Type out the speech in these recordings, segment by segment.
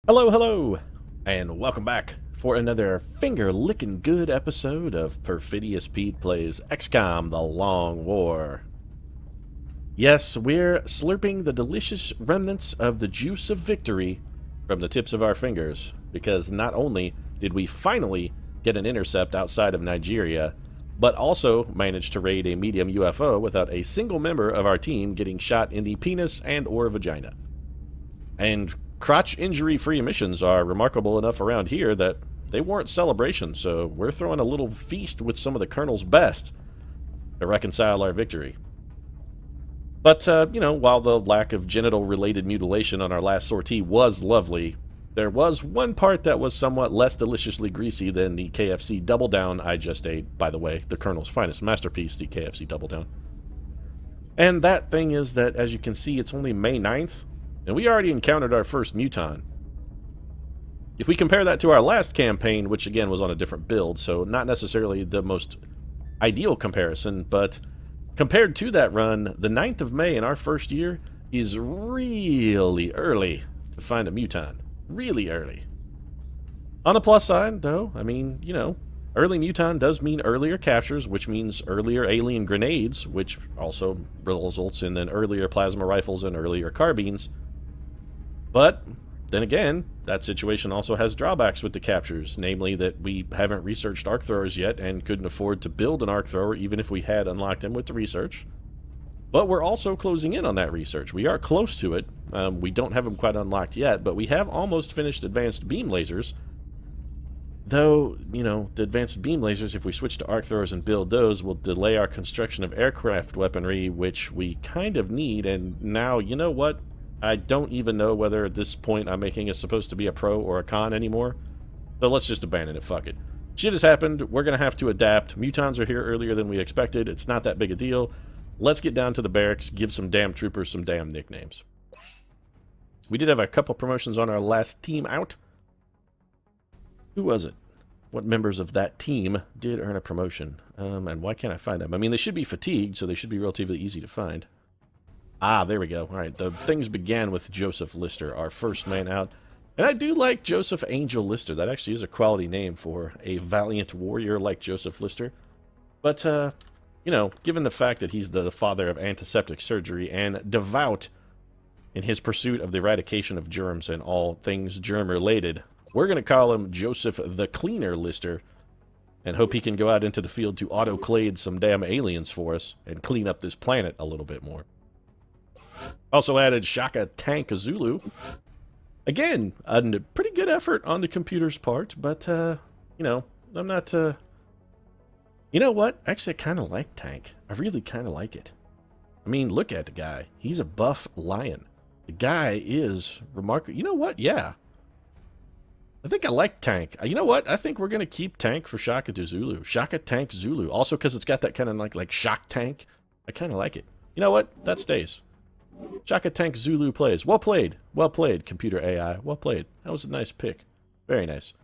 Hello, hello, and welcome back for another finger-licking good episode of Perfidious Pete Plays XCOM The Long War. Yes, we're slurping the delicious remnants of the juice of victory from the tips of our fingers, because not only did we finally get an intercept outside of Nigeria, but also managed to raid a medium UFO without a single member of our team getting shot in the penis and or vagina. And crotch injury-free missions are remarkable enough around here that they warrant celebration, so we're throwing a little feast with some of the Colonel's best to reconcile our victory. But, while the lack of genital-related mutilation on our last sortie was lovely, there was one part that was somewhat less deliciously greasy than the KFC Double Down I just ate. By the way, the Colonel's finest masterpiece, the KFC Double Down. And that thing is that, as you can see, it's only May 9th, and we already encountered our first muton. If we compare that to our last campaign, which again was on a different build, so not necessarily the most ideal comparison, but compared to that run, the 9th of May in our first year is really early to find a muton. Really early. On the plus side, though, I mean, early muton does mean earlier captures, which means earlier alien grenades, which also results in then earlier plasma rifles and earlier carbines. But then again, that situation also has drawbacks with the captures, namely that we haven't researched arc throwers yet and couldn't afford to build an arc thrower even if we had unlocked them with the research. But we're also closing in on that research. We are close to it. We don't have them quite unlocked yet, but we have almost finished advanced beam lasers. Though, the advanced beam lasers, if we switch to arc throwers and build those, will delay our construction of aircraft weaponry, which we kind of need. And now, you know what? I don't even know whether at this point I'm making it supposed to be a pro or a con anymore. So let's just abandon it, fuck it. Shit has happened, we're going to have to adapt. Mutons are here earlier than we expected, it's not that big a deal. Let's get down to the barracks, give some damn troopers some damn nicknames. We did have a couple promotions on our last team out. Who was it? What members of that team did earn a promotion? And why can't I find them? I mean, they should be fatigued, so they should be relatively easy to find. Ah, there we go. All right, the things began with Joseph Lister, our first man out. And I do like Joseph Angel Lister. That actually is a quality name for a valiant warrior like Joseph Lister. But, given the fact that he's the father of antiseptic surgery and devout in his pursuit of the eradication of germs and all things germ-related, we're going to call him Joseph the Cleaner Lister and hope he can go out into the field to autoclade some damn aliens for us and clean up this planet a little bit more. Also added Shaka Tank Zulu. Again, a pretty good effort on the computer's part, but, I'm not, You know what? Actually, I kind of like Tank. I really kind of like it. I mean, look at the guy. He's a buff lion. The guy is remarkable. You know what? Yeah. I think I like Tank. You know what? I think we're going to keep Tank for Shaka to Zulu. Shaka Tank Zulu. Also because it's got that kind of like shock tank. I kind of like it. You know what? That stays. Shaka Tank Zulu plays. Well played. Well played, computer AI. Well played. That was a nice pick. Very nice.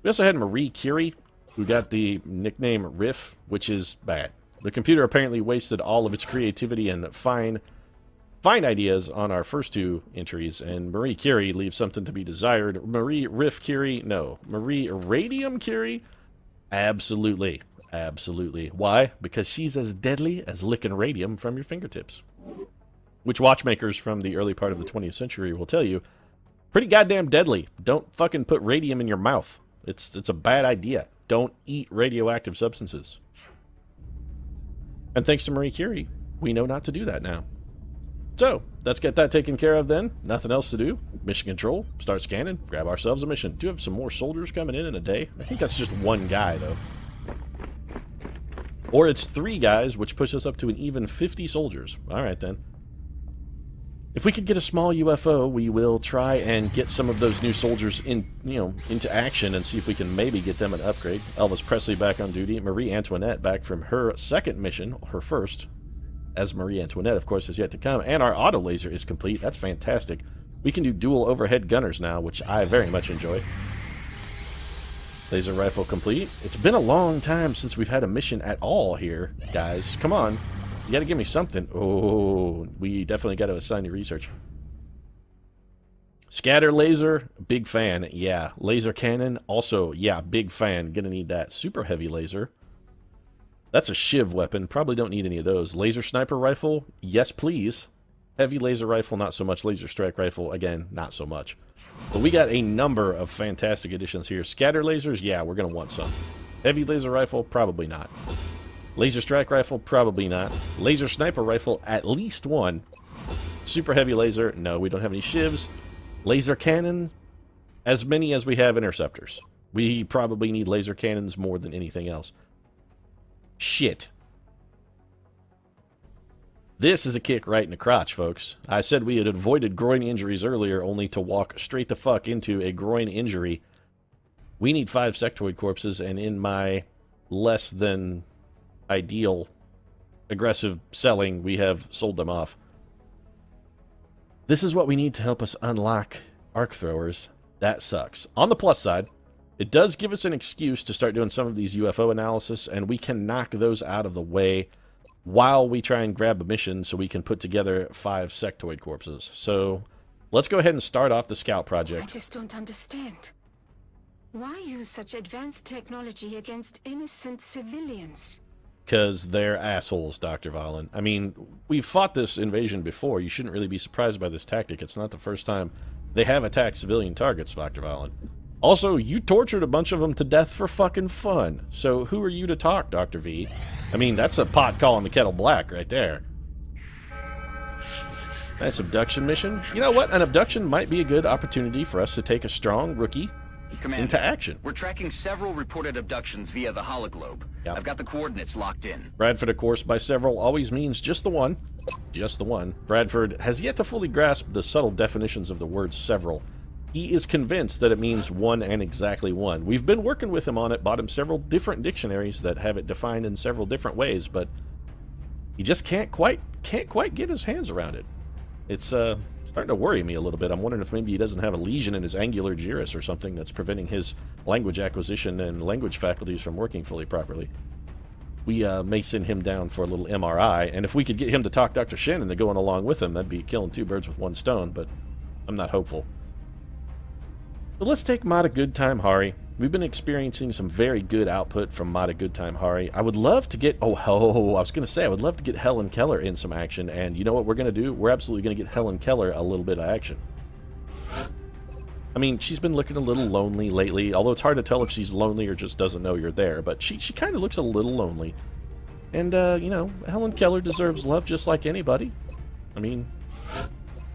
We also had Marie Curie, who got the nickname Riff, which is bad. The computer apparently wasted all of its creativity and fine ideas on our first two entries, and Marie Curie leaves something to be desired. Marie Riff Curie? No. Marie Radium Curie? Absolutely. Absolutely. Why? Because she's as deadly as licking radium from your fingertips. Which watchmakers from the early part of the 20th century will tell you, pretty goddamn deadly. Don't fucking put radium in your mouth. It's a bad idea. Don't eat radioactive substances. And thanks to Marie Curie, we know not to do that now. So, let's get that taken care of then. Nothing else to do. Mission control, start scanning, grab ourselves a mission. Do you have some more soldiers coming in a day? I think that's just one guy, though. Or it's 3 guys, which pushes us up to an even 50 soldiers. Alright then. If we could get a small UFO, we will try and get some of those new soldiers into action and see if we can maybe get them an upgrade. Elvis Presley back on duty. Marie Antoinette back from her second mission, her first, as Marie Antoinette, of course, is yet to come. And our auto laser is complete. That's fantastic. We can do dual overhead gunners now, which I very much enjoy. Laser rifle complete. It's been a long time since we've had a mission at all here, guys. Come on. You gotta give me something. Oh, we definitely gotta assign you research. Scatter laser, big fan. Yeah. Laser cannon, also, yeah, big fan. Gonna need that. Super heavy laser. That's a shiv weapon. Probably don't need any of those. Laser sniper rifle, yes please. Heavy laser rifle, not so much. Laser strike rifle, again, not so much. But we got a number of fantastic additions here. Scatter lasers, yeah, we're going to want some. Heavy laser rifle, probably not. Laser strike rifle, probably not. Laser sniper rifle, at least one. Super heavy laser, no, we don't have any shivs. Laser cannon, as many as we have interceptors. We probably need laser cannons more than anything else. Shit. This is a kick right in the crotch, folks. I said we had avoided groin injuries earlier, only to walk straight the fuck into a groin injury. We need 5 sectoid corpses, and in my less than ideal aggressive selling, we have sold them off. This is what we need to help us unlock arc throwers. That sucks. On the plus side, it does give us an excuse to start doing some of these UFO analysis, and we can knock those out of the way while we try and grab a mission so we can put together 5 sectoid corpses. So let's go ahead and start off the scout project. I just don't understand. Why use such advanced technology against innocent civilians? Because they're assholes, Dr. Valen. I mean, we've fought this invasion before. You shouldn't really be surprised by this tactic. It's not the first time they have attacked civilian targets, Dr. Valen. Also, you tortured a bunch of them to death for fucking fun. So who are you to talk, Dr. V? I mean, that's a pot calling the kettle black right there. Nice abduction mission. You know what? An abduction might be a good opportunity for us to take a strong rookie into action. We're tracking several reported abductions via the hologlobe. Yep. I've got the coordinates locked in. Bradford, of course, by several always means just the one. Just the one. Bradford has yet to fully grasp the subtle definitions of the word several. He is convinced that it means one and exactly one. We've been working with him on it, bought him several different dictionaries that have it defined in several different ways, but he just can't quite get his hands around it. It's starting to worry me a little bit. I'm wondering if maybe he doesn't have a lesion in his angular gyrus or something that's preventing his language acquisition and language faculties from working fully properly. We may send him down for a little MRI, and if we could get him to talk Dr. Shannon to going along with him, that'd be killing 2 birds with 1 stone, but I'm not hopeful. But let's take Mata Goodtime Hari. We've been experiencing some very good output from Mata Goodtime Hari. I would love to get... I was going to say, I would love to get Helen Keller in some action, and you know what we're going to do? We're absolutely going to get Helen Keller a little bit of action. I mean, she's been looking a little lonely lately, although it's hard to tell if she's lonely or just doesn't know you're there, but she kind of looks a little lonely. And, you know, Helen Keller deserves love just like anybody. I mean...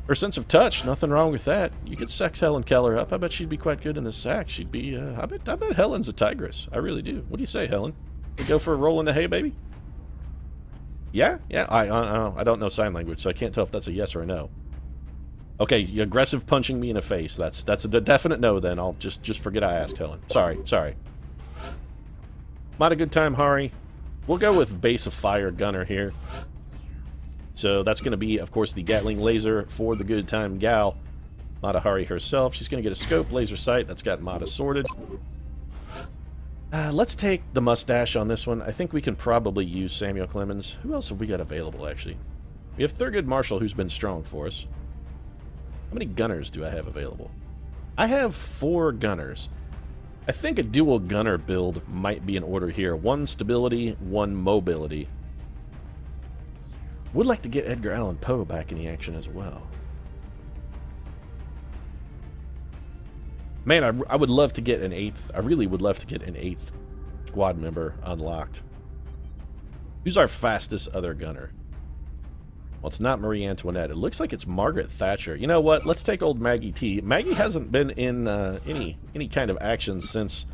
her sense of touch, nothing wrong with that. You could sex Helen Keller up. I bet she'd be quite good in the sack. She'd be, I bet Helen's a tigress. I really do. What do you say, Helen? We go for a roll in the hay, baby? Yeah? Yeah, I don't know sign language, so I can't tell if that's a yes or a no. Okay, you aggressive punching me in the face. That's a definite no, then. I'll just forget I asked Helen. Sorry. Not a good time, Hari. We'll go with base of fire gunner here. So that's going to be, of course, the Gatling laser for the good time gal. Mata Hari herself. She's going to get a scope, laser sight. That's got Mata sorted. Let's take the mustache on this one. I think we can probably use Samuel Clemens. Who else have we got available, actually? We have Thurgood Marshall, who's been strong for us. How many gunners do I have available? I have 4 gunners. I think a dual gunner build might be in order here. 1 stability, 1 mobility. Would like to get Edgar Allan Poe back in the action as well. Man, I would love to get an 8th. I really would love to get an 8th squad member unlocked. Who's our fastest other gunner? Well, it's not Marie Antoinette. It looks like it's Margaret Thatcher. You know what? Let's take old Maggie T. Maggie hasn't been in any kind of action since,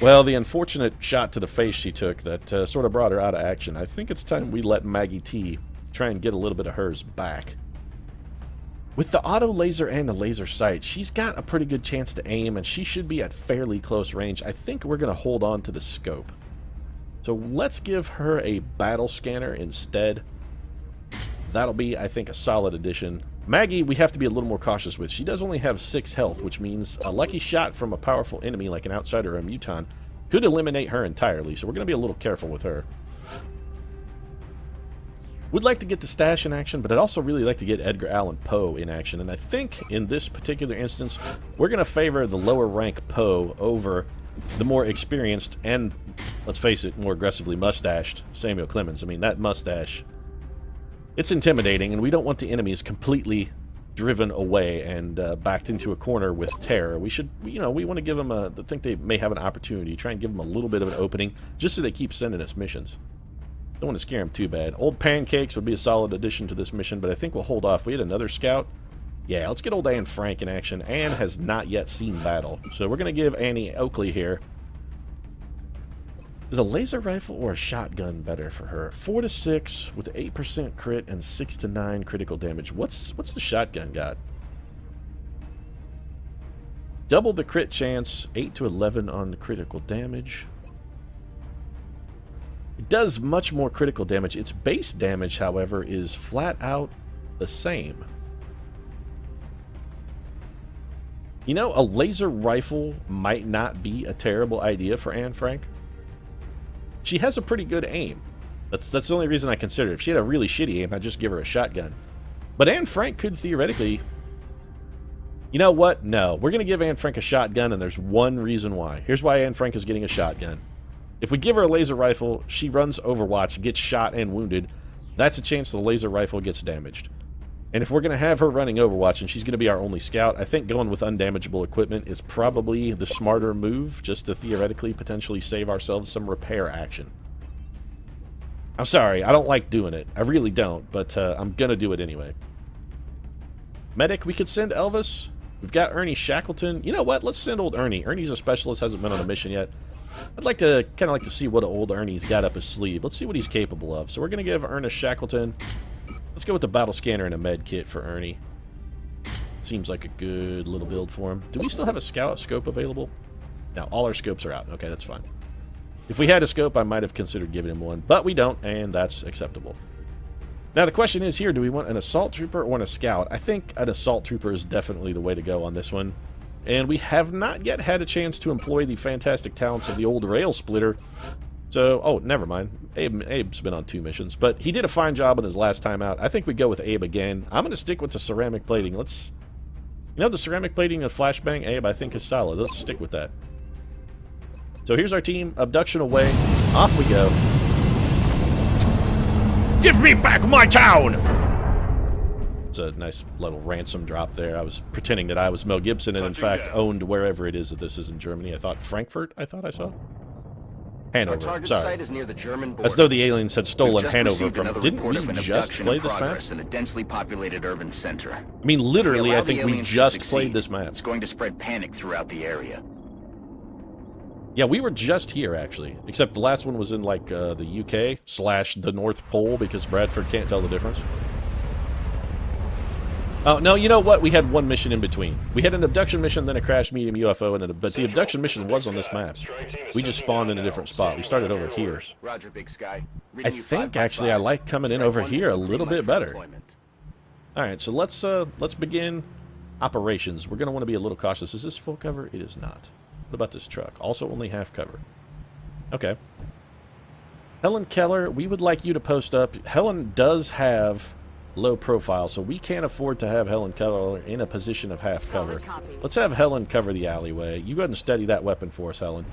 well, the unfortunate shot to the face she took that sort of brought her out of action. I think it's time we let Maggie T try and get a little bit of hers back. With the auto laser and the laser sight, she's got a pretty good chance to aim, and she should be at fairly close range. I think we're going to hold on to the scope. So let's give her a battle scanner instead. That'll be, I think, a solid addition. Maggie, we have to be a little more cautious with. She does only have 6 health, which means a lucky shot from a powerful enemy like an outsider or a muton could eliminate her entirely, so we're going to be a little careful with her. Would like to get the Stash in action, but I'd also really like to get Edgar Allan Poe in action. And I think in this particular instance, we're going to favor the lower rank Poe over the more experienced and, let's face it, more aggressively mustached Samuel Clemens. I mean, that mustache, it's intimidating, and we don't want the enemies completely driven away and backed into a corner with terror. We should, we want to give them I think they may have an opportunity. Try and give them a little bit of an opening, just so they keep sending us missions. Don't want to scare them too bad. Old Pancakes would be a solid addition to this mission, but I think we'll hold off. We had another scout. Yeah, let's get old Anne Frank in action. Anne has not yet seen battle, so we're going to give Annie Oakley here. Is a laser rifle or a shotgun better for her? 4 to 6 with 8% crit and 6 to 9 critical damage. What's the shotgun got? Double the crit chance, 8 to 11 on the critical damage. It does much more critical damage. Its base damage, however, is flat out the same. You know, a laser rifle might not be a terrible idea for Anne Frank. She has a pretty good aim. That's the only reason I consider it. If she had a really shitty aim, I'd just give her a shotgun. But Anne Frank could theoretically... You know what? No. We're going to give Anne Frank a shotgun, and there's one reason why. Here's why Anne Frank is getting a shotgun. If we give her a laser rifle, she runs Overwatch, gets shot and wounded. That's a chance the laser rifle gets damaged. And if we're going to have her running Overwatch and she's going to be our only scout, I think going with undamageable equipment is probably the smarter move, just to theoretically potentially save ourselves some repair action. I'm sorry, I don't like doing it. I really don't, but I'm going to do it anyway. Medic, we could send Elvis. We've got Ernie Shackleton. You know what? Let's send old Ernie. Ernie's a specialist, hasn't been on a mission yet. I'd like to kind of see what old Ernie's got up his sleeve. Let's see what he's capable of. So we're going to give Ernest Shackleton... Let's go with the battle scanner and a med kit for Ernie. Seems like a good little build for him. Do we still have a scope available? No, all our scopes are out. Okay, that's fine. If we had a scope, I might have considered giving him one, but we don't, and that's acceptable. Now, the question is here, do we want an assault trooper or a scout? I think an assault trooper is definitely the way to go on this one. And we have not yet had a chance to employ the fantastic talents of the old rail splitter. So, oh, never mind. Abe's been on 2 missions, but he did a fine job on his last time out. I think we go with Abe again. I'm going to stick with the ceramic plating. Let's... You know, the ceramic plating and flashbang, Abe, I think is solid. Let's stick with that. So here's our team. Abduction away. Off we go. Give me back my town! It's a nice little ransom drop there. I was pretending that I was Mel Gibson and, in fact, owned wherever it is that this is in Germany. I thought Frankfurt, I saw. Hanover, sorry. Site is near the German border. As though the aliens had stolen Hanover from... Didn't we just play this map? In a densely populated urban center. I mean, literally, I think we just played this map. It's going to spread panic throughout the area. Yeah, we were just here, actually. Except the last one was in, like, the UK / the North Pole, because Bradford can't tell the difference. Oh, no, you know what? We had one mission in between. We had an abduction mission, then a crash medium UFO, but the abduction mission was on this map. We just spawned in a different spot. We started over here. Roger, Big Sky. I think, actually, I like coming in over here a little bit better. Alright, so let's begin operations. We're going to want to be a little cautious. Is this full cover? It is not. What about this truck? Also only half cover. Okay. Helen Keller, we would like you to post up. Helen does have... low profile, so we can't afford to have Helen Keller in a position of half cover. Let's have Helen cover the alleyway. You go ahead and steady that weapon for us, Helen.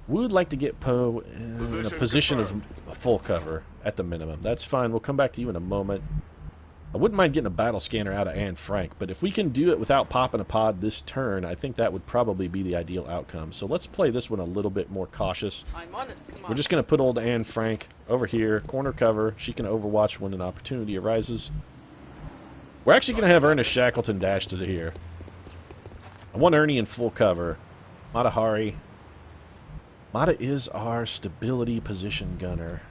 We would like to get Poe in a position of full cover at the minimum. That's fine. We'll come back to you in a moment. I wouldn't mind getting a battle scanner out of Anne Frank, but if we can do it without popping a pod this turn, I think that would probably be the ideal outcome. So let's play this one a little bit more cautious. We're just going to put old Anne Frank over here, corner cover. She can overwatch when an opportunity arises. We're actually going to have Ernest Shackleton dash to here. I want Ernie in full cover. Mata Hari. Mata is our stability position gunner.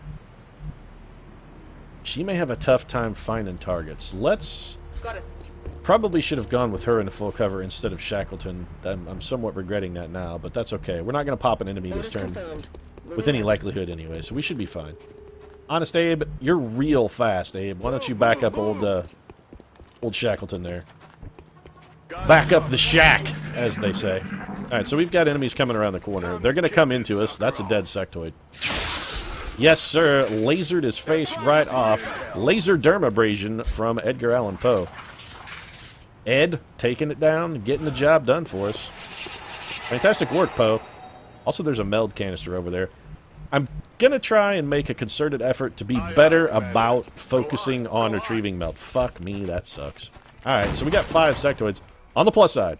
She may have a tough time finding targets. Let's... Got it. Probably should have gone with her in the full cover instead of Shackleton. I'm somewhat regretting that now, but that's okay. We're not going to pop an enemy this turn with any likelihood anyway, so we should be fine. Honest, Abe, you're real fast, Abe. Why don't you back up old Shackleton there? Back up the shack, as they say. Alright, so we've got enemies coming around the corner. They're going to come into us. That's a dead sectoid. Yes, sir. Lasered his face right off. Laser dermabrasion from Edgar Allan Poe. Ed taking it down, getting the job done for us. Fantastic work, Poe. Also, there's a meld canister over there. I'm going to try and make a concerted effort to be better about focusing on retrieving meld. Fuck me, that sucks. Alright, so we got 5 sectoids. On the plus side,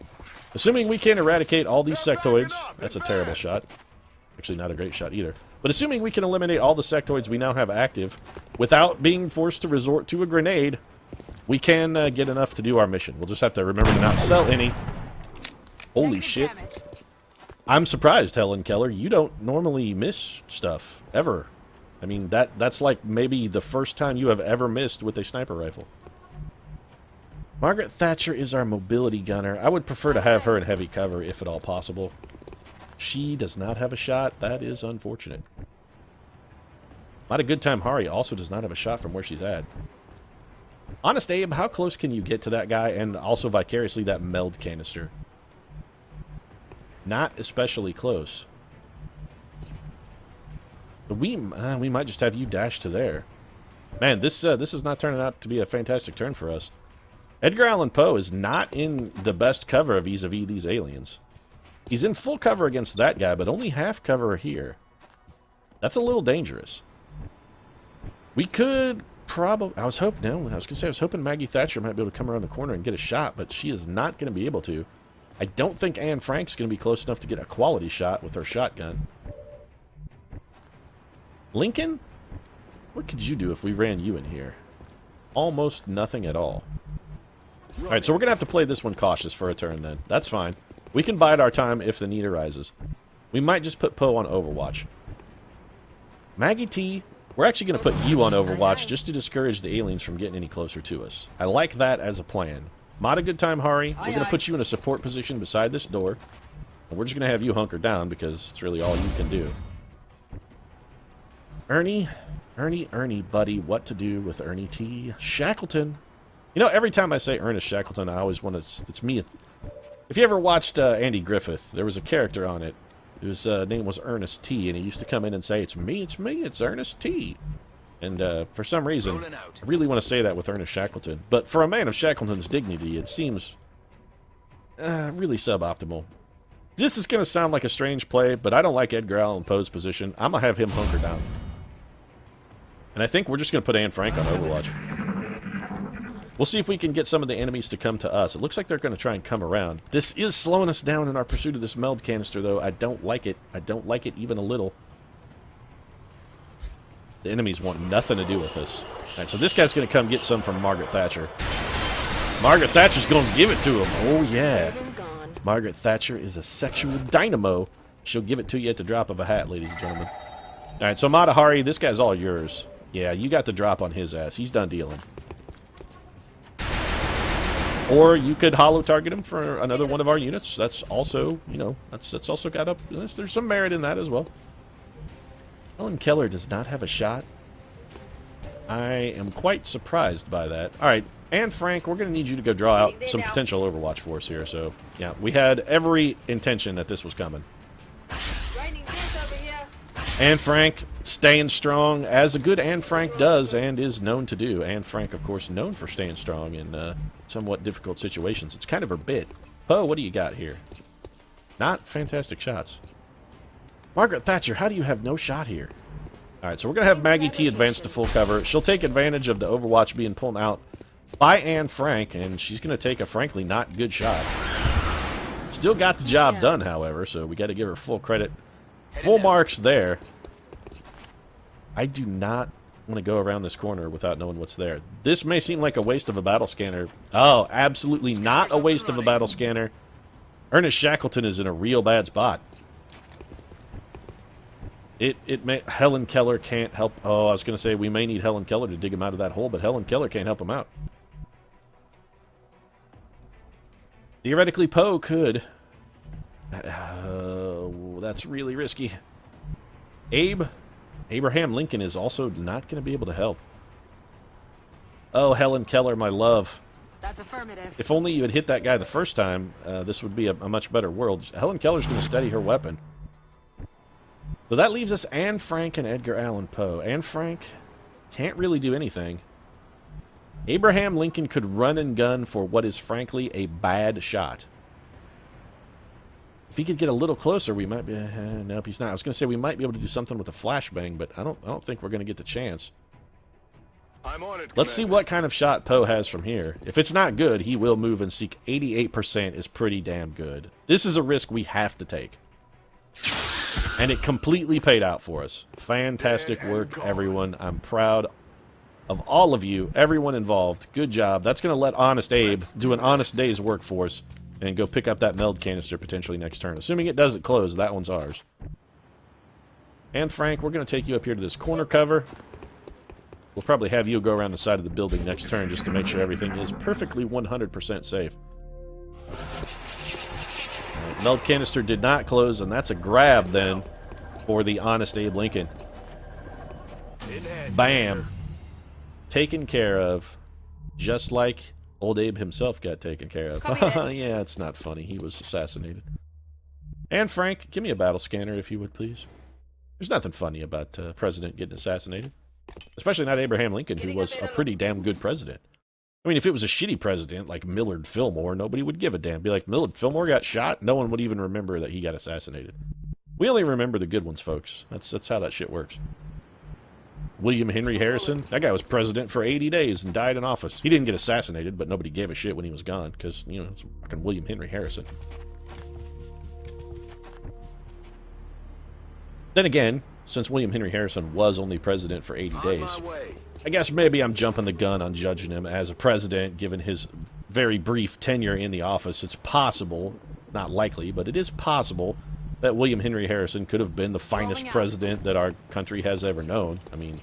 assuming we can eradicate all these sectoids, that's a terrible shot. Actually, not a great shot either. But assuming we can eliminate all the sectoids we now have active without being forced to resort to a grenade, we can get enough to do our mission. We'll just have to remember to not sell any. Holy shit. I'm surprised, Helen Keller. You don't normally miss stuff, ever. I mean, that's like maybe the first time you have ever missed with a sniper rifle. Margaret Thatcher is our mobility gunner. I would prefer to have her in heavy cover, if at all possible. She does not have a shot. That is unfortunate. Not a good time. Hari also does not have a shot from where she's at. Honest Abe, how close can you get to that guy and also vicariously that meld canister? Not especially close. We might just have you dash to there. Man, this is not turning out to be a fantastic turn for us. Edgar Allan Poe is not in the best cover vis-a-vis these aliens. He's in full cover against that guy, but only half cover here. That's a little dangerous. We could probably... I was hoping Maggie Thatcher might be able to come around the corner and get a shot, but she is not going to be able to. I don't think Anne Frank's going to be close enough to get a quality shot with her shotgun. Lincoln? What could you do if we ran you in here? Almost nothing at all. Alright, so we're going to have to play this one cautious for a turn then. That's fine. We can bide our time if the need arises. We might just put Poe on Overwatch. Maggie T, we're actually going to put you on Overwatch just to discourage the aliens from getting any closer to us. I like that as a plan. Not a good time, Hari. We're going to put you in a support position beside this door. And we're just going to have you hunker down because it's really all you can do. Ernie, buddy, what to do with Ernie T? Shackleton. You know, every time I say Ernest Shackleton, I always want to... It's me. If you ever watched Andy Griffith, there was a character on it whose name was Ernest T, and he used to come in and say, it's me, it's Ernest T. And for some reason, I really want to say that with Ernest Shackleton. But for a man of Shackleton's dignity, it seems really suboptimal. This is going to sound like a strange play, but I don't like Edgar Allan Poe's position. I'm going to have him hunker down. And I think we're just going to put Anne Frank on Overwatch. We'll see if we can get some of the enemies to come to us. It looks like they're going to try and come around. This is slowing us down in our pursuit of this meld canister, though. I don't like it. I don't like it even a little. The enemies want nothing to do with us. Alright, so this guy's going to come get some from Margaret Thatcher. Margaret Thatcher's going to give it to him. Oh, yeah. Margaret Thatcher is a sexual dynamo. She'll give it to you at the drop of a hat, ladies and gentlemen. Alright, so Mata Hari, this guy's all yours. Yeah, you got the drop on his ass. He's done dealing. Or you could hollow target him for another one of our units. That's also, you know, that's also got up. There's some merit in that as well. Helen Keller does not have a shot. I am quite surprised by that. All right, Anne Frank, we're going to need you to go draw out some potential Overwatch for us here. So, yeah, we had every intention that this was coming. Anne Frank staying strong, as a good Anne Frank does and is known to do. Anne Frank, of course, known for staying strong in somewhat difficult situations. It's kind of her bit. Poe, what do you got here? Not fantastic shots. Margaret Thatcher, how do you have no shot here? Alright, so we're going to have Maggie T advance to full cover. She'll take advantage of the Overwatch being pulled out by Anne Frank, and she's going to take a, frankly, not good shot. Still got the job done, however, so we got to give her full credit. Full marks there. I do not want to go around this corner without knowing what's there. This may seem like a waste of a battle scanner. Oh, absolutely not a waste of a battle scanner. Ernest Shackleton is in a real bad spot. Helen Keller can't help. Oh, I was going to say we may need Helen Keller to dig him out of that hole, but Helen Keller can't help him out. Theoretically, Poe could. That's really risky. Abraham Lincoln is also not going to be able to help. Oh, Helen Keller, my love. That's affirmative. If only you had hit that guy the first time, this would be a much better world. Helen Keller's going to steady her weapon. So that leaves us Anne Frank and Edgar Allan Poe. Anne Frank can't really do anything. Abraham Lincoln could run and gun for what is frankly a bad shot. If he could get a little closer, we might be... nope, he's not. I was going to say we might be able to do something with a flashbang, but I don't think we're going to get the chance. I'm on it, Let's see what kind of shot Poe has from here. If it's not good, he will move and seek. 88% is pretty damn good. This is a risk we have to take. And it completely paid out for us. Fantastic work, everyone. I'm proud of all of you, everyone involved. Good job. That's going to let Honest Abe do an honest day's work for us and go pick up that meld canister potentially next turn. Assuming it doesn't close, that one's ours. And Frank, we're going to take you up here to this corner cover. We'll probably have you go around the side of the building next turn just to make sure everything is perfectly 100% safe. Right, meld canister did not close, and that's a grab then for the Honest Abe Lincoln. Bam. Taken care of, just like old Abe himself got taken care of. Yeah, it's not funny. He was assassinated. And Frank, give me a battle scanner if you would, please. There's nothing funny about President getting assassinated. Especially not Abraham Lincoln, who was a pretty damn good president. I mean, if it was a shitty president like Millard Fillmore, nobody would give a damn. Be like, Millard Fillmore got shot? No one would even remember that he got assassinated. We only remember the good ones, folks. That's how that shit works. William Henry Harrison, that guy was president for 80 days and died in office. He didn't get assassinated, but nobody gave a shit when he was gone, because, you know, it's fucking William Henry Harrison. Then again, since William Henry Harrison was only president for 80 days, I guess maybe I'm jumping the gun on judging him as a president, given his very brief tenure in the office. It's possible, not likely, but it is possible that William Henry Harrison could have been the finest president that our country has ever known. I mean,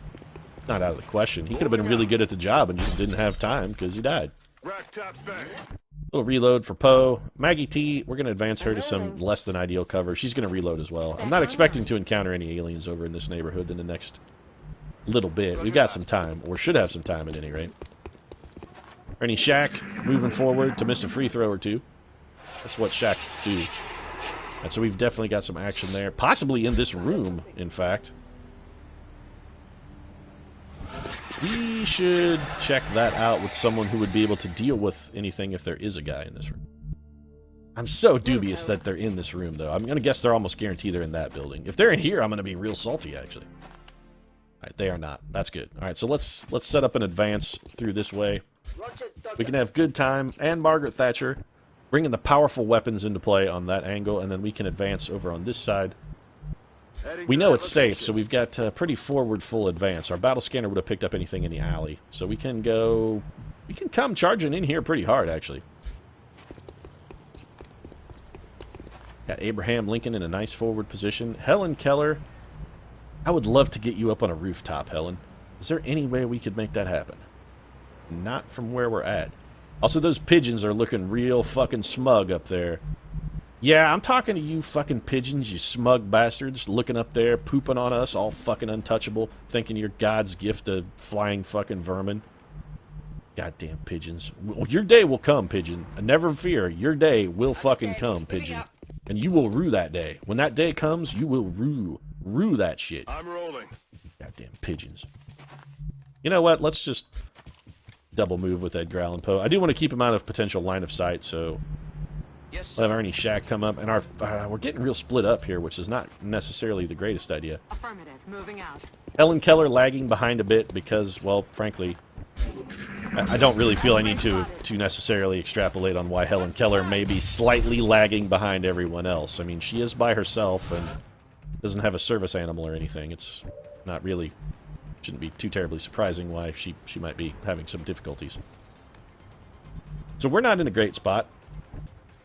not out of the question. He could have been really good at the job and just didn't have time because he died. Little reload for Poe. Maggie T, we're going to advance her to some less than ideal cover. She's going to reload as well. I'm not expecting to encounter any aliens over in this neighborhood in the next little bit. We've got some time, or should have some time at any rate. Ernie Shaq moving forward to miss a free throw or two. That's what Shaqs do. And so we've definitely got some action there. Possibly in this room, in fact. We should check that out with someone who would be able to deal with anything if there is a guy in this room. I'm so dubious that they're in this room, though. I'm going to guess they're almost guaranteed they're in that building. If they're in here, I'm going to be real salty, actually. All right, they are not. That's good. All right, so let's set up an advance through this way. We can have Good Time and Margaret Thatcher bringing the powerful weapons into play on that angle, and then we can advance over on this side. We know it's safe, so we've got pretty forward full advance. Our battle scanner would have picked up anything in the alley. So we can go... We can come charging in here pretty hard, actually. Got Abraham Lincoln in a nice forward position. Helen Keller, I would love to get you up on a rooftop, Helen. Is there any way we could make that happen? Not from where we're at. Also, those pigeons are looking real fucking smug up there. Yeah, I'm talking to you fucking pigeons, you smug bastards, looking up there, pooping on us, all fucking untouchable, thinking you're God's gift to flying fucking vermin. Goddamn pigeons. Your day will come, pigeon. Never fear, your day will fucking come, pigeon. And you will rue that day. When that day comes, you will rue that shit. I'm rolling. Goddamn pigeons. You know what, let's just double move with Edgar Allan Poe. I do want to keep him out of potential line of sight, so... Yes, we'll have Ernie Shaq come up, and we're getting real split up here, which is not necessarily the greatest idea. Affirmative, moving out. Helen Keller lagging behind a bit because, well, frankly, I don't really feel I need to necessarily extrapolate on why Helen Keller may be slightly lagging behind everyone else. I mean, she is by herself and doesn't have a service animal or anything. It's not really, shouldn't be too terribly surprising why she might be having some difficulties. So we're not in a great spot.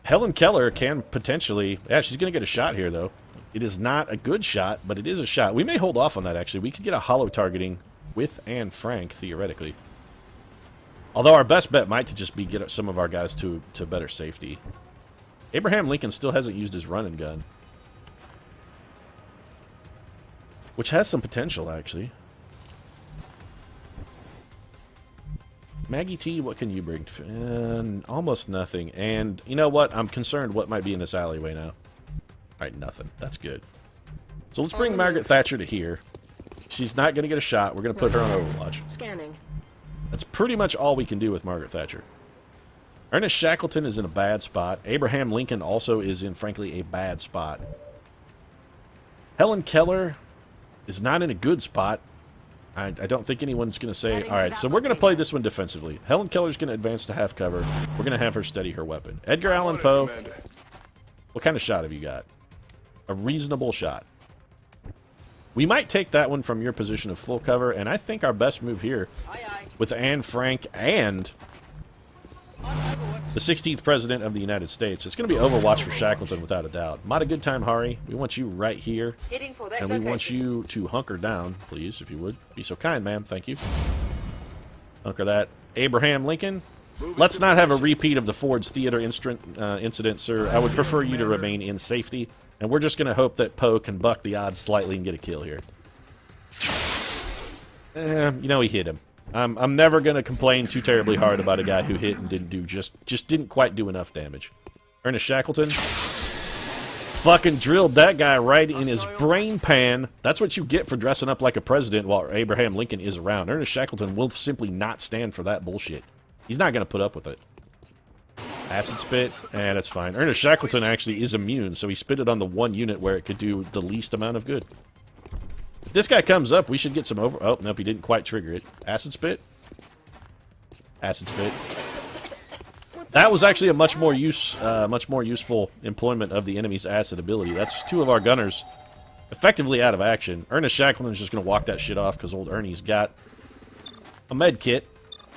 Helen Keller can potentially... Yeah, she's going to get a shot here, though. It is not a good shot, but it is a shot. We may hold off on that, actually. We could get a hollow targeting with Anne Frank, theoretically. Although our best bet might just be get some of our guys to better safety. Abraham Lincoln still hasn't used his run and gun. Which has some potential, actually. Maggie T, what can you bring? Almost nothing. And you know what? I'm concerned what might be in this alleyway now. Alright, nothing. That's good. So let's bring Margaret Thatcher to here. She's not going to get a shot. We're going to put her on Overwatch. Scanning. That's pretty much all we can do with Margaret Thatcher. Ernest Shackleton is in a bad spot. Abraham Lincoln also is in, frankly, a bad spot. Helen Keller is not in a good spot. I don't think anyone's going to say, alright, so we're going to play this one defensively. Helen Keller's going to advance to half cover. We're going to have her steady her weapon. Edgar Allan Poe, what kind of shot have you got? A reasonable shot. We might take that one from your position of full cover, and I think our best move here, with Anne Frank and the 16th President of the United States, it's going to be Overwatch for Shackleton without a doubt. Not a good time, Hari. We want you right here, and we want you to hunker down, please, if you would. Be so kind, ma'am. Thank you. Hunker that. Abraham Lincoln. Let's not have a repeat of the Ford's Theater incident, sir. I would prefer you to remain in safety, and we're just going to hope that Poe can buck the odds slightly and get a kill here. You know, he hit him. I'm never going to complain too terribly hard about a guy who hit and didn't do just didn't quite do enough damage. Ernest Shackleton fucking drilled that guy right in his brain pan. That's what you get for dressing up like a president while Abraham Lincoln is around. Ernest Shackleton will simply not stand for that bullshit. He's not going to put up with it. Acid spit, that's fine. Ernest Shackleton actually is immune, so he spit it on the one unit where it could do the least amount of good. If this guy comes up, we should get some over... Oh, nope, he didn't quite trigger it. Acid spit. Acid spit. That was actually a much more useful employment of the enemy's acid ability. That's two of our gunners effectively out of action. Ernest Shackleton's just going to walk that shit off because old Ernie's got a med kit.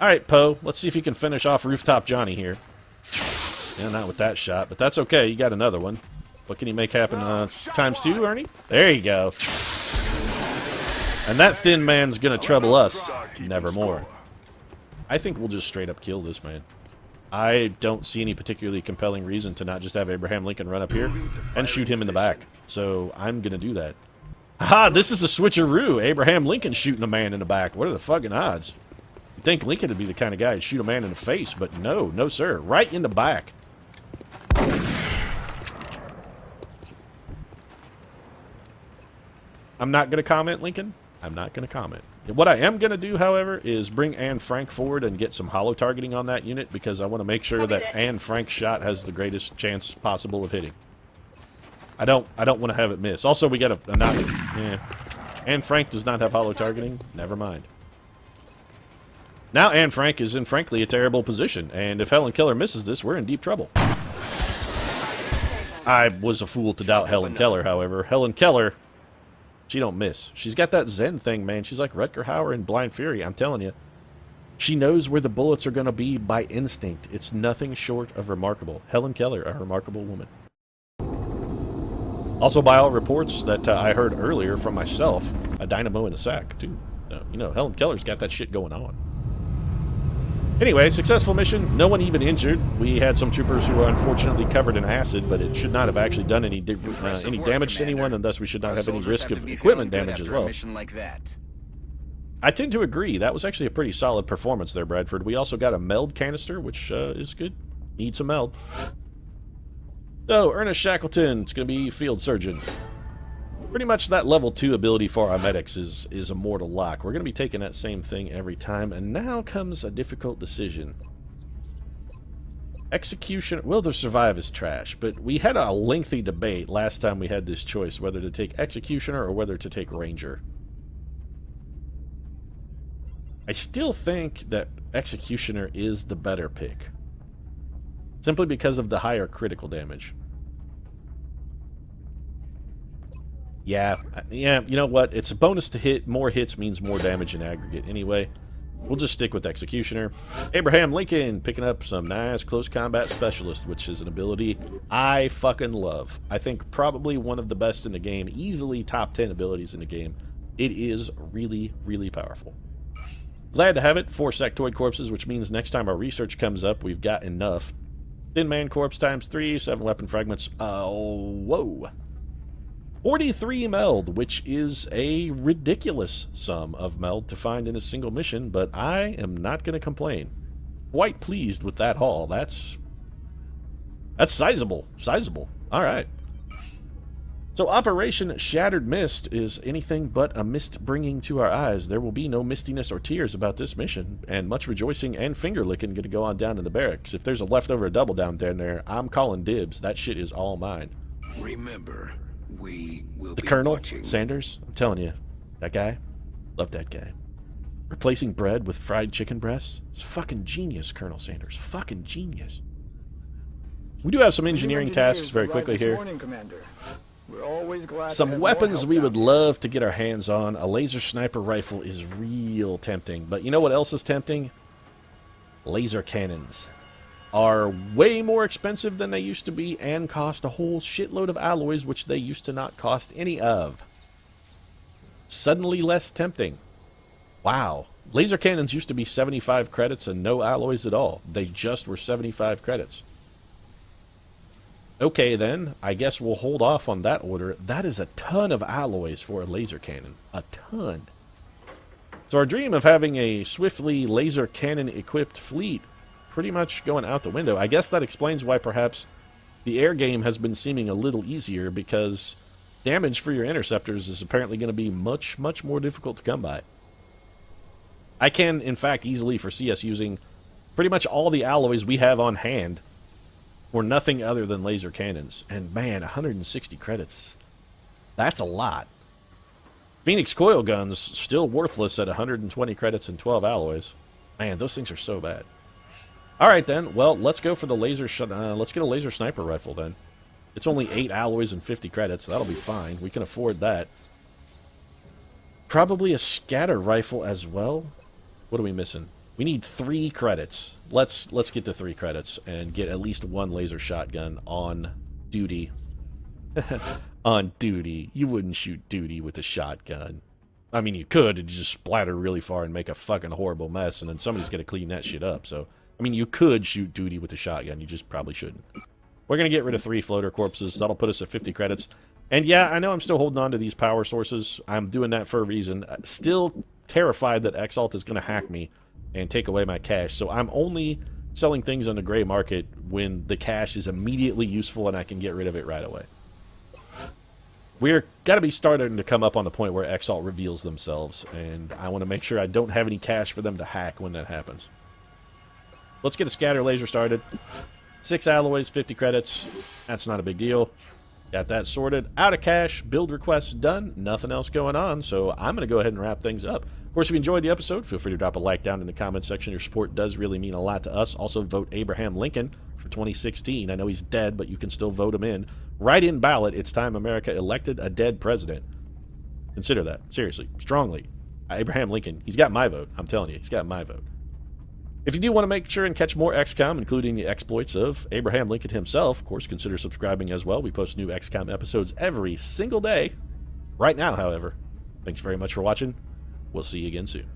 Alright, Poe, let's see if you can finish off Rooftop Johnny here. Yeah, not with that shot, but that's okay. You got another one. What can you make happen times two, Ernie? There you go. And that thin man's gonna trouble us nevermore. I think we'll just straight up kill this man. I don't see any particularly compelling reason to not just have Abraham Lincoln run up here and shoot him in the back. So I'm gonna do that. Haha, this is a switcheroo. Abraham Lincoln shooting a man in the back. What are the fucking odds? You'd think Lincoln would be the kind of guy who'd shoot a man in the face, but no, no sir. Right in the back. I'm not going to comment, Lincoln. I'm not going to comment. What I am going to do, however, is bring Anne Frank forward and get some hollow targeting on that unit because I want to make sure that Anne Frank's shot has the greatest chance possible of hitting. I don't want to have it miss. Also, we got a not... Yeah. Anne Frank does not have hollow targeting. Never mind. Now Anne Frank is in, frankly, a terrible position, and if Helen Keller misses this, we're in deep trouble. I was a fool to doubt Helen Keller, however. Helen Keller, she don't miss. She's got that Zen thing, man. She's like Rutger Hauer in Blind Fury, I'm telling you. She knows where the bullets are going to be by instinct. It's nothing short of remarkable. Helen Keller, a remarkable woman. Also, by all reports that I heard earlier from myself, a dynamo in the sack, too. You know, Helen Keller's got that shit going on. Anyway, successful mission. No one even injured. We had some troopers who were unfortunately covered in acid, but it should not have actually done any damage to anyone, and thus we should not have any risk of equipment damage as well. I tend to agree. That was actually a pretty solid performance there, Bradford. We also got a meld canister, which is good. Needs some meld. So, Ernest Shackleton is going to be field surgeon. Pretty much that level 2 ability for our medics is a mortal lock. We're going to be taking that same thing every time, and now comes a difficult decision. Execution, will to survive is trash, but we had a lengthy debate last time we had this choice, whether to take Executioner or whether to take Ranger. I still think that Executioner is the better pick, simply because of the higher critical damage. Yeah, you know what? It's a bonus to hit. More hits means more damage in aggregate. Anyway, we'll just stick with Executioner. Abraham Lincoln picking up some nice close combat specialist, which is an ability I fucking love. I think probably one of the best in the game. Easily top 10 abilities in the game. It is really, really powerful. Glad to have it. 4 sectoid corpses, which means next time our research comes up, we've got enough. Thin man corpse times 3, 7 weapon fragments. Whoa. 43 meld, which is a ridiculous sum of meld to find in a single mission, but I am not going to complain. Quite pleased with that haul. That's sizable. Sizable. All right. So Operation Shattered Mist is anything but a mist bringing to our eyes. There will be no mistiness or tears about this mission, and much rejoicing and finger-licking going to go on down in the barracks. If there's a leftover double down there, I'm calling dibs. That shit is all mine. Remember, we will The be Colonel watching. Sanders, I'm telling you, that guy, love that guy. Replacing bread with fried chicken breasts? It's fucking genius, Colonel Sanders. Fucking genius. We do have some engineering tasks very quickly here. We're always glad Some weapons we would love to get our hands on. A laser sniper rifle is real tempting. But you know what else is tempting? Laser cannons are way more expensive than they used to be and cost a whole shitload of alloys, which they used to not cost any of. Suddenly less tempting. Wow. Laser cannons used to be 75 credits and no alloys at all. They just were 75 credits. Okay, then. I guess we'll hold off on that order. That is a ton of alloys for a laser cannon. A ton. So our dream of having a swiftly laser cannon-equipped fleet pretty much going out the window. I guess that explains why perhaps the air game has been seeming a little easier, because damage for your interceptors is apparently going to be much, much more difficult to come by. I can, in fact, easily foresee us using pretty much all the alloys we have on hand for nothing other than laser cannons. And man, 160 credits. That's a lot. Phoenix coil guns, still worthless at 120 credits and 12 alloys. Man, those things are so bad. Alright then, well, let's go for the laser let's get a laser sniper rifle then. It's only 8 alloys and 50 credits. That'll be fine. We can afford that. Probably a scatter rifle as well. What are we missing? We need 3 credits. Let's get to 3 credits and get at least 1 laser shotgun on duty. On duty. You wouldn't shoot duty with a shotgun. I mean, you could. It'd just splatter really far and make a fucking horrible mess, and then somebody's got to clean that shit up. So, I mean, you could shoot duty with a shotgun. You just probably shouldn't. We're going to get rid of 3 floater corpses. That'll put us at 50 credits. And yeah, I know I'm still holding on to these power sources. I'm doing that for a reason. Still terrified that Exalt is going to hack me and take away my cash. So I'm only selling things on the gray market when the cash is immediately useful and I can get rid of it right away. We're got to be starting to come up on the point where Exalt reveals themselves, and I want to make sure I don't have any cash for them to hack when that happens. Let's get a scatter laser started. 6 alloys, 50 credits. That's not a big deal. Got that sorted. Out of cash. Build requests done. Nothing else going on, so I'm going to go ahead and wrap things up. Of course, if you enjoyed the episode, feel free to drop a like down in the comment section. Your support does really mean a lot to us. Also, vote Abraham Lincoln for 2016. I know he's dead, but you can still vote him in. Write-in ballot. It's time America elected a dead president. Consider that. Seriously. Strongly. Abraham Lincoln. He's got my vote. I'm telling you. He's got my vote. If you do want to make sure and catch more XCOM, including the exploits of Abraham Lincoln himself, of course, consider subscribing as well. We post new XCOM episodes every single day. Right now, however. Thanks very much for watching. We'll see you again soon.